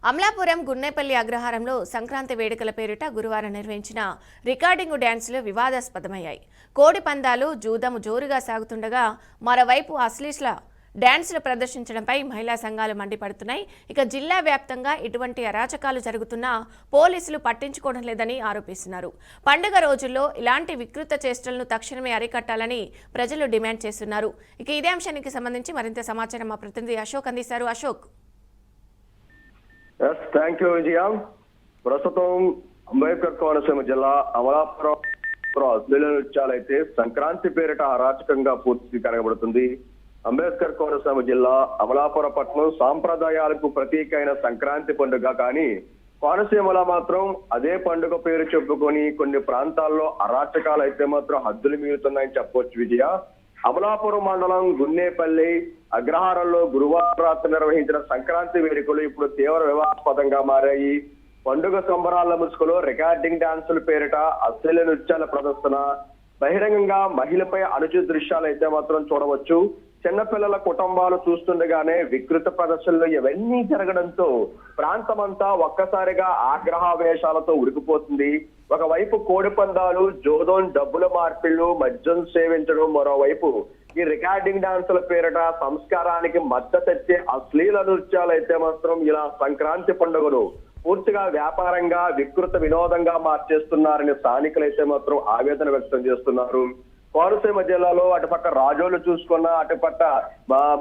అమలాపురం గున్నేపల్లి అగ్రహారంలో సంక్రాంతి వేడుకల పేరిట గురువారం నిర్వహించిన రికార్డింగు డ్యాన్సులు వివాదాస్పదమయ్యాయి. కోడి పందాలు, జూదము జోరుగా సాగుతుండగా మరోవైపు అశ్లీల డ్యాన్సులు ప్రదర్శించడంపై మహిళా సంఘాలు మండిపడుతున్నాయి. ఇక జిల్లా వ్యాప్తంగా ఇటువంటి అరాచకాలు జరుగుతున్నా పోలీసులు పట్టించుకోవడం లేదని ఆరోపిస్తున్నారు. పండుగ రోజుల్లో ఇలాంటి వికృత చేష్టలను తక్షణమే అరికట్టాలని ప్రజలు డిమాండ్ చేస్తున్నారు. ఇక ఇదే అంశానికి సంబంధించి మరింత సమాచారం మా ప్రతినిధి అశోక్ అందిస్తారు. అశోక్. థ్యాంక్ యూ విజయ. ప్రస్తుతం అంబేద్కర్ కోనసీమ జిల్లా అమలాపురం అశ్లీల నృత్యాలైతే సంక్రాంతి పేరిట అరాచకంగా పూర్తి కనబడుతుంది. అంబేద్కర్ కోనసీమ జిల్లా అమలాపురం పట్టణం సాంప్రదాయాలకు ప్రతీక అయిన సంక్రాంతి పండుగ, కానీ కోనసీమలో మాత్రం అదే పండుగ పేరు చెప్పుకొని కొన్ని ప్రాంతాల్లో అరాచకాలు అయితే మాత్రం హద్దులు మీరుతున్నాయని చెప్పవచ్చు విజయ. అమలాపురం మండలం గున్నేపల్లి అగ్రహారంలో గురువారం రాత్రి నిర్వహించిన సంక్రాంతి వేడుకలు ఇప్పుడు తీవ్ర వివాదాస్పదంగా మారాయి. పండుగ సంబరాల ముసుగులో రికార్డింగ్ డాన్సుల పేరిట అశ్లీల నృత్యాల ప్రదర్శన, బహిరంగంగా మహిళపై అనుచిత దృశ్యాలు అయితే మాత్రం చూడవచ్చు. చిన్నపిల్లల కుటుంబాలు చూస్తుండగానే వికృత ప్రదర్శనలు ఇవన్నీ జరగడంతో ప్రాంతమంతా ఒక్కసారిగా ఆగ్రహావేశాలతో ఉడికిపోతుంది. ఒకవైపు కోడి పందాలు, జోదం, డబ్బుల మార్పిళ్లు, మద్యం సేవించడం, మరోవైపు ఈ రికార్డింగ్ డాన్సుల పేరిట సంస్కారానికి మద్దతిచ్చే అశ్లీల నృత్యాలు అయితే మాత్రం ఇలా సంక్రాంతి పండుగను పూర్తిగా వ్యాపారంగా వికృత వినోదంగా మార్చేస్తున్నారని స్థానికులు అయితే మాత్రం ఆవేదన వ్యక్తం చేస్తున్నారు. కోనసీమ జిల్లాలో అటుపక్క రాజోలు చూసుకున్న, అటుపక్క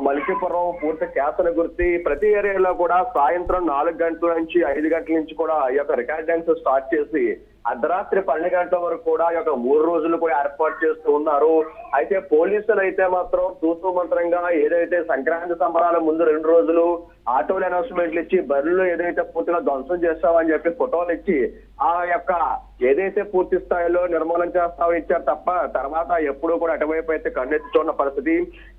మలికిపురం, పూర్తి కేసనగుర్తి ప్రతి ఏరియాలో కూడా సాయంత్రం 4 గంటల నుంచి 5 గంటల నుంచి కూడా ఈ యొక్క రికార్డ్ డాన్స్ స్టార్ట్ చేసి అర్ధరాత్రి 12 గంటల వరకు కూడా ఈ యొక్క 3 రోజులు కూడా ఏర్పాటు చేస్తూ ఉన్నారు. అయితే పోలీసులు అయితే మాత్రం తూతూ మంత్రంగా ఏదైతే సంక్రాంతి సంబరాల ముందు 2 రోజులు ఆటోలు అనౌన్స్మెంట్లు ఇచ్చి బరులు ఏదైతే పూర్తిగా ధ్వంసం చేస్తామని చెప్పి ఫోటోలు ఇచ్చి ఆ యొక్క ఏదైతే పూర్తి స్థాయిలో నిర్మూలన చేస్తామని ఇచ్చారు తప్ప తర్వాత ఎప్పుడూ కూడా అటువైపు అయితే కన్నెత్తి చూడన్న పరిస్థితి.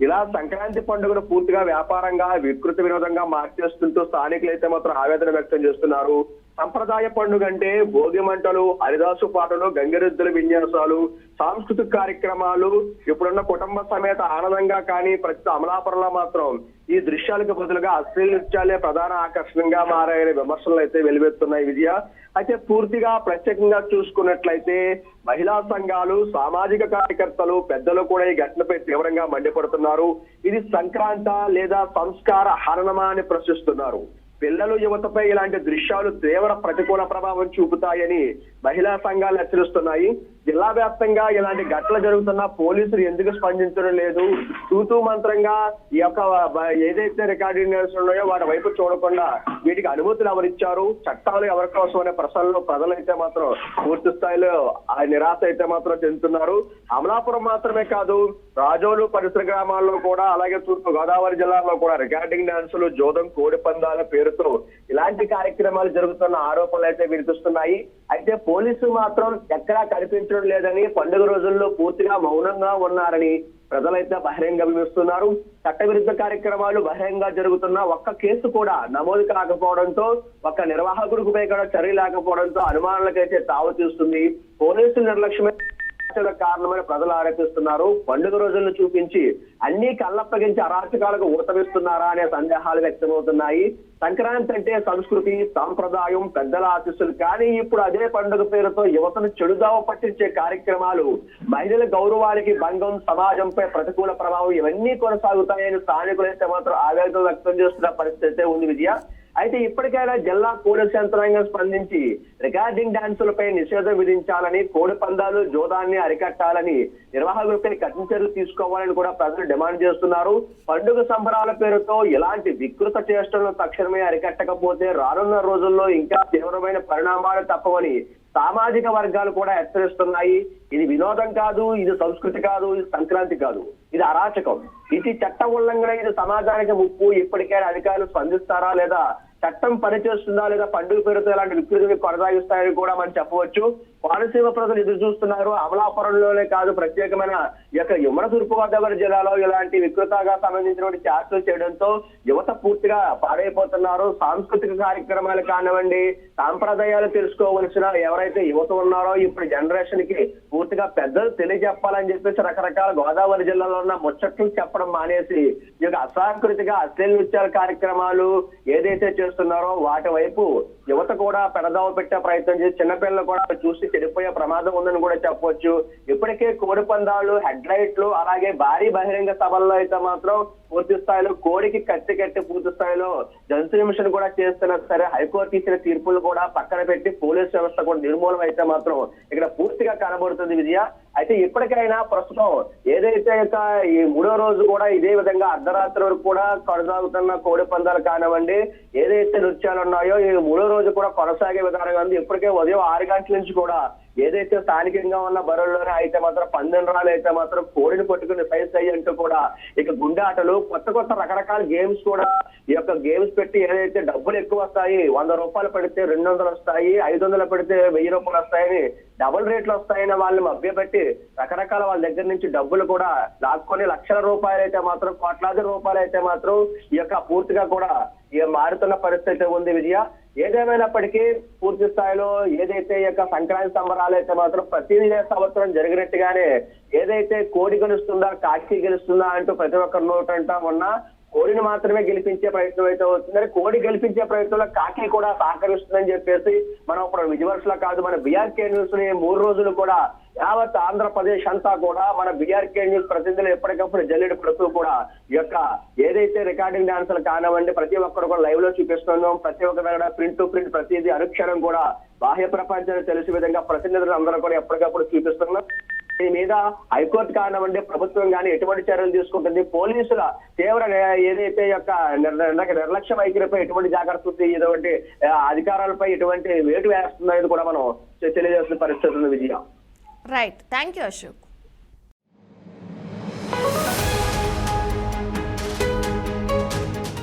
ఇలా సంక్రాంతి పండుగను పూర్తిగా వ్యాపారంగా వికృత వినోదంగా మార్చేస్తుంటూ స్థానికులు అయితే మాత్రం ఆవేదన వ్యక్తం చేస్తున్నారు. సంప్రదాయ పండుగ అంటే భోగి మంటలు, హరిదాసు పాటలు, గంగిరెద్దుల విన్యాసాలు, సాంస్కృతిక కార్యక్రమాలు ఇప్పుడున్న కుటుంబ సమేత ఆనందంగా, కానీ ప్రస్తుత అమలాపురంలో మాత్రం ఈ దృశ్యాలకు బదులుగా అశ్లీల నృత్యాలే ప్రధాన ఆకర్షణగా మారాయనే విమర్శలు అయితే వెలువెత్తున్నాయి విజయ. అయితే పూర్తిగా ప్రత్యేకంగా చూసుకున్నట్లయితే మహిళా సంఘాలు, సామాజిక కార్యకర్తలు, పెద్దలు కూడా ఈ ఘటనపై తీవ్రంగా మండిపడుతున్నారు. ఇది సంక్రాంత లేదా సంస్కార హరణమా అని ప్రశ్నిస్తున్నారు. పిల్లలు, యువతపై ఇలాంటి దృశ్యాలు తీవ్ర ప్రతికూల ప్రభావం చూపుతాయని మహిళా సంఘాలు హెచ్చరిస్తున్నాయి. జిల్లా వ్యాప్తంగా ఇలాంటి ఘటనలు జరుగుతున్నా పోలీసులు ఎందుకు స్పందించడం లేదు? తూతూ మంత్రంగా ఈ యొక్క ఏదైతే రికార్డింగ్ ఉన్నాయో వాటి వైపు చూడకుండా వీటికి అనుమతులు ఎవరిచ్చారు, చట్టాలు ఎవరి కోసం అనే ప్రశ్నలో ప్రజలైతే మాత్రం పూర్తి స్థాయిలో ఆ నిరాశ అయితే మాత్రం చెందుతున్నారు. అమలాపురం మాత్రమే కాదు, రాజోలు పరిసర గ్రామాల్లో కూడా, అలాగే తూర్పు గోదావరి జిల్లాలో కూడా రికార్డింగ్ డాన్సులు, జోదం, కోడి పందాల పేరుతో ఇలాంటి కార్యక్రమాలు జరుగుతున్న ఆరోపణలు అయితే వినిపిస్తున్నాయి. అయితే పోలీసులు మాత్రం ఎక్కడా కనిపించడం లేదని, పండుగ రోజుల్లో పూర్తిగా మౌనంగా ఉన్నారని ప్రజలైతే బహిరంగ విమర్శిస్తున్నారు. చట్టవిరుద్ధ కార్యక్రమాలు బహిరంగ జరుగుతున్న ఒక్క కేసు కూడా నమోదు కాకపోవడంతో, ఒక్క నిర్వాహకుడిపై కూడా చర్య లేకపోవడంతో అనుమానాలకైతే తావు తీస్తుంది. పోలీసుల నిర్లక్ష్యమే కారణమని ప్రజలు ఆరోపిస్తున్నారు. పండుగ రోజులను చూపించి అన్ని కళ్ళప్పగించి అరాచకాలకు ఊతమిస్తున్నారా అనే సందేహాలు వ్యక్తమవుతున్నాయి. సంక్రాంతి అంటే సంస్కృతి, సాంప్రదాయం, పెద్దల ఆశీస్సులు, కానీ ఇప్పుడు అదే పండుగ పేరుతో యువతను చెడుదావ పట్టించే కార్యక్రమాలు, మహిళల గౌరవానికి భంగం, సమాజంపై ప్రతికూల ప్రభావం ఇవన్నీ కొనసాగుతాయని స్థానికులైతే మాత్రం ఆవేదన వ్యక్తం చేస్తున్న పరిస్థితి ఉంది విజయ. అయితే ఇప్పటికైనా జిల్లా పోలీసు యంత్రాంగం స్పందించి రికార్డింగ్ డాన్సులపై నిషేధం విధించాలని, కోడి పందాలు, జోదాన్ని అరికట్టాలని, నిర్వాహకులపై కఠిన చర్యలు తీసుకోవాలని కూడా ప్రజలు డిమాండ్ చేస్తున్నారు. పండుగ సంబరాల పేరుతో ఇలాంటి వికృత చేష్టలను తక్షణమే అరికట్టకపోతే రానున్న రోజుల్లో ఇంకా తీవ్రమైన పరిణామాలు తప్పవని సామాజిక వర్గాలు కూడా హెచ్చరిస్తున్నాయి. ఇది వినోదం కాదు, ఇది సంస్కృతి కాదు, ఇది సంక్రాంతి కాదు, ఇది అరాచకం, ఇది చట్ట ఉల్లంఘన, ఇది సమాజానికి ముప్పు. ఇప్పటికైనా అధికారులు స్పందిస్తారా, లేదా చట్టం పనిచేస్తుందా, లేదా పండుగ పేరుతో ఇలాంటి వికృతిని కొనసాగిస్తాయని కూడా మనం చెప్పవచ్చు. కోనసీమ ప్రజలు ఎదురు చూస్తున్నారు. అమలాపురంలోనే కాదు, ప్రత్యేకమైన ఈ యొక్క ఉమ్మడి తూర్పుగోదావరి జిల్లాలో ఇలాంటి వికృతంగా సంబంధించినటువంటి చార్జీలు చేయడంతో యువత పూర్తిగా పాడైపోతున్నారు. సాంస్కృతిక కార్యక్రమాలు కానివ్వండి, సాంప్రదాయాలు తెలుసుకోవలసిన ఎవరైతే యువత ఉన్నారో ఇప్పుడు జనరేషన్ కి పూర్తిగా పెద్దలు తెలియజెప్పాలని చెప్పేసి రకరకాల గోదావరి జిల్లాలో ఉన్న ముచ్చట్లు చెప్పడం మానేసి ఈ యొక్క అసాంస్కృతిక అశ్లీల నృత్యాల కార్యక్రమాలు ఏదైతే చేస్తున్నారో వాటి వైపు యువత కూడా పెడదావ పెట్టే ప్రయత్నం చేసి చిన్నపిల్లలు కూడా చూసి చెడిపోయే ప్రమాదం ఉందని కూడా చెప్పొచ్చు. ఇప్పటికే కోడి పందాలు, హెడ్ లైట్లు, అలాగే భారీ బహిరంగ సభల్లో అయితే మాత్రం పూర్తి స్థాయిలో కోడికి కత్తి కట్టి పూర్తి స్థాయిలో జంతు హింసను కూడా చేస్తున్నా సరే హైకోర్టు ఇచ్చిన తీర్పులు కూడా పక్కన పెట్టి పోలీస్ వ్యవస్థ కూడా నిర్మూలన అయితే మాత్రం ఇక్కడ పూర్తిగా కనబడుతుంది విజయ. అయితే ఇప్పటికైనా ప్రస్తుతం ఏదైతే ఈ 3వ రోజు కూడా ఇదే విధంగా అర్ధరాత్రి వరకు కూడా కొనసాగుతున్న కోడి పందాలు కానివ్వండి, ఏదైతే నృత్యాలు ఉన్నాయో ఈ 3వ రోజు కూడా కొనసాగే విధానంగా ఉంది. ఇప్పటికే ఉదయం 6 గంటల నుంచి కూడా ఏదైతే స్థానికంగా ఉన్న బరువుల్లోనే అయితే మాత్రం 12 రాళ్ళు అయితే మాత్రం కోడిని పట్టుకుని సై అంటూ కూడా ఇక గుండాటలు, కొత్త రకరకాల గేమ్స్ కూడా ఈ యొక్క గేమ్స్ పెట్టి ఏదైతే డబ్బులు ఎక్కువ వస్తాయి, 100 రూపాయలు పెడితే 200 వస్తాయి, 500 పెడితే 1000 రూపాయలు వస్తాయని డబుల్ రేట్లు వస్తాయని వాళ్ళని మభ్యపెట్టి రకరకాల వాళ్ళ దగ్గర నుంచి డబ్బులు కూడా లాక్కొని లక్షల రూపాయలు అయితే మాత్రం, కోట్లాది రూపాయలు అయితే మాత్రం ఈ యొక్క పూర్తిగా కూడా మారుతున్న పరిస్థితి ఉంది విజయ. ఏదేమైనప్పటికీ పూర్తి స్థాయిలో ఏదైతే ఈ యొక్క సంక్రాంతి సంబరాలు అయితే మాత్రం ప్రతి సంవత్సరం జరిగినట్టుగానే ఏదైతే కోడి గెలుస్తుందా కాకి గెలుస్తుందా అంటూ ప్రతి ఒక్కరి నోటంటా ఉన్నా కోడిని మాత్రమే గెలిపించే ప్రయత్నం అయితే అవుతుందని, కోడి గెలిపించే ప్రయత్నంలో కాకి కూడా సహకరిస్తుందని చెప్పేసి మనం ఇప్పుడు విజువల్స్ లో కాదు మన బీఆర్కే న్యూస్ ని 3 రోజులు కూడా యావత్ ఆంధ్రప్రదేశ్ అంతా కూడా మన బీఆర్కే న్యూస్ ప్రతినిధులు ఎప్పటికప్పుడు జల్లెడ పడుతూ కూడా ఈ యొక్క ఏదైతే రికార్డింగ్ డాన్సులు కానివ్వండి ప్రతి ఒక్కరు కూడా లైవ్ లో చూపిస్తున్నాం. ప్రతి ఒక్క ప్రింట్ టు ప్రింట్ ప్రతిదీ అనుక్షణం కూడా బాహ్య ప్రపంచానికి తెలిసే విధంగా ప్రతినిధులు అందరూ కూడా ఎప్పటికప్పుడు చూపిస్తున్నాం. దీని మీద హైకోర్టు కానివ్వండి ప్రభుత్వం కానీ ఎటువంటి చర్యలు తీసుకుంటుంది, పోలీసుల తీవ్ర ఏదైతే యొక్క నిర్లక్ష్య వైఖరిపై ఎటువంటి జాగ్రత్తలు, ఇటువంటి అధికారాలపై ఎటువంటి వేటు వేస్తుందనేది కూడా మనం తెలియజేస్తున్న పరిస్థితి ఉంది Vijaya. Right, thank you Ashok.